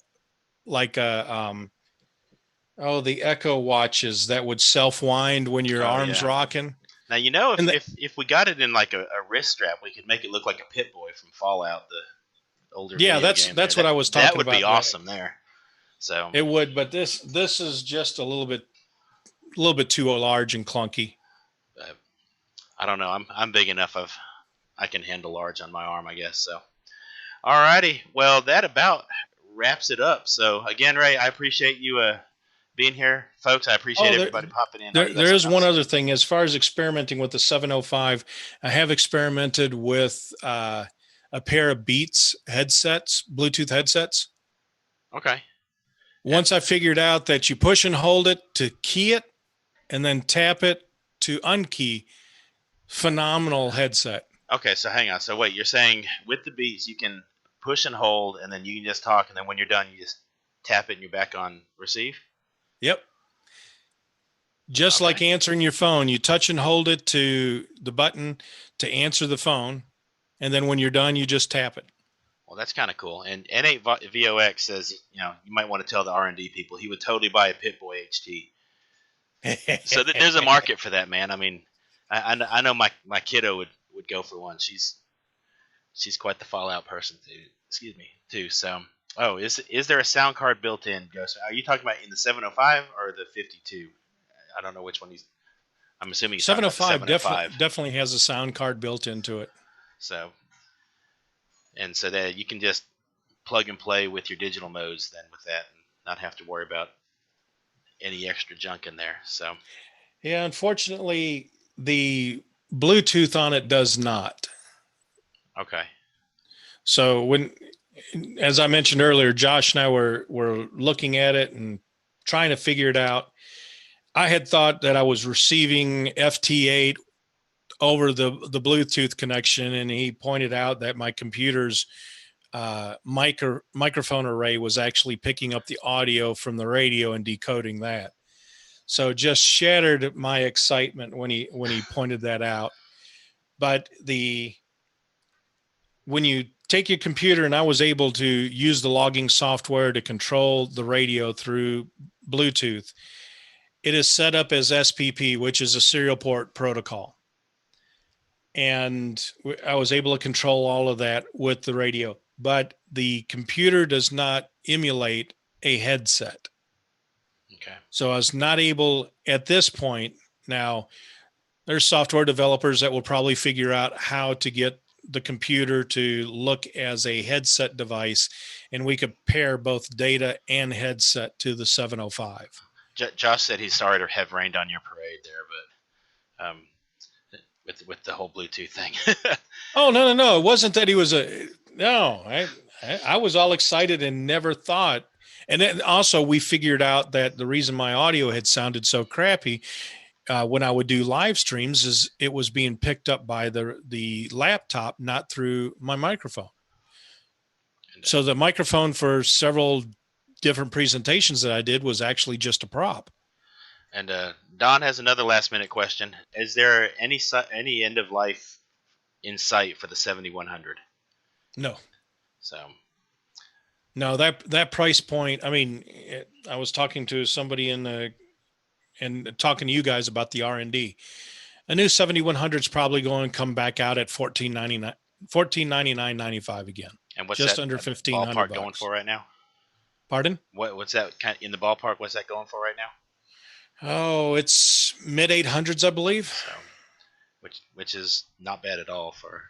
Echo watches that would self-wind when your arm's rocking. Now, if we got it in like a wrist strap, we could make it look like a Pit Boy from Fallout, the older game. That's what I was talking about. That would be awesome there. So it would, but this is just a little bit too large and clunky. I don't know. I'm big enough. I can handle large on my arm, I guess. So, alrighty. Well, that about wraps it up. So again, Ray, I appreciate you being here, folks. I appreciate everybody popping in. There is one other thing. As far as experimenting with the 705, I have experimented with a pair of Beats headsets, Bluetooth headsets. Okay. Once I figured out that you push and hold it to key it and then tap it to unkey, phenomenal headset. Okay, so hang on. So wait, you're saying with the Beats you can push and hold and then you can just talk and then when you're done you just tap it and you're back on receive? Yep. Just like answering your phone, you touch and hold it to the button to answer the phone, and then when you're done, you just tap it. Well, that's kind of cool. And N8VOX says, you might want to tell the R&D people he would totally buy a Pit Boy HT. So there's a market for that, man. I mean, I know my kiddo would go for one. She's quite the Fallout person, too. So, is there a sound card built in, Ghost? Are you talking about in the 705 or the 52? I don't know which one I'm assuming 705 definitely has a sound card built into it. So that you can just plug and play with your digital modes then with that and not have to worry about any extra junk in there. So yeah, unfortunately the Bluetooth on it does not. Okay. So as I mentioned earlier, Josh and I were looking at it and trying to figure it out. I had thought that I was receiving FT8 over the Bluetooth connection, and he pointed out that my computer's microphone array was actually picking up the audio from the radio and decoding that. So just shattered my excitement when he pointed that out. But when you take your computer, and I was able to use the logging software to control the radio through Bluetooth, it is set up as SPP, which is a serial port protocol. And I was able to control all of that with the radio, but the computer does not emulate a headset. Okay. So I was not able at this point. Now there's software developers that will probably figure out how to get the computer to look as a headset device, and we could pair both data and headset to the 705. Josh said he's sorry to have rained on your parade there, but with the whole Bluetooth thing. Oh, no. It wasn't that he was I was all excited and never thought. And then also we figured out that the reason my audio had sounded so crappy, when I would do live streams is it was being picked up by the laptop, not through my microphone. So the microphone for several different presentations that I did was actually just a prop. And Don has another last minute question. Is there any end of life in sight for the 7100? No. So no, that price point. I mean, I was talking to somebody and talking to you guys about the R&D. A new 7100 is probably going to come back out at $1499.95 again. And what's just that under $1,500 going for right now? Pardon? What's that kind of in the ballpark? What's that going for right now? Oh, it's mid 800s, I believe. So, which is not bad at all for.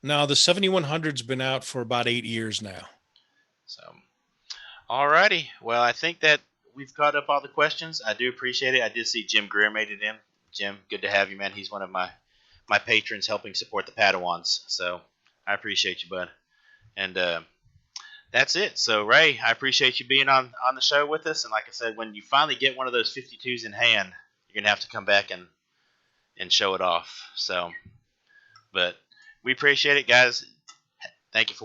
No, the 7100's been out for about 8 years now. So, alrighty. Well, I think that we've caught up all the questions. I do appreciate it. I did see Jim Greer made it in. Jim, good to have you, man. He's one of my patrons helping support the Padawans. So I appreciate you, bud. And that's it. So, Ray, I appreciate you being on the show with us. And like I said, when you finally get one of those 52s in hand, you're going to have to come back and show it off. So, but we appreciate it, guys. Thank you for watching.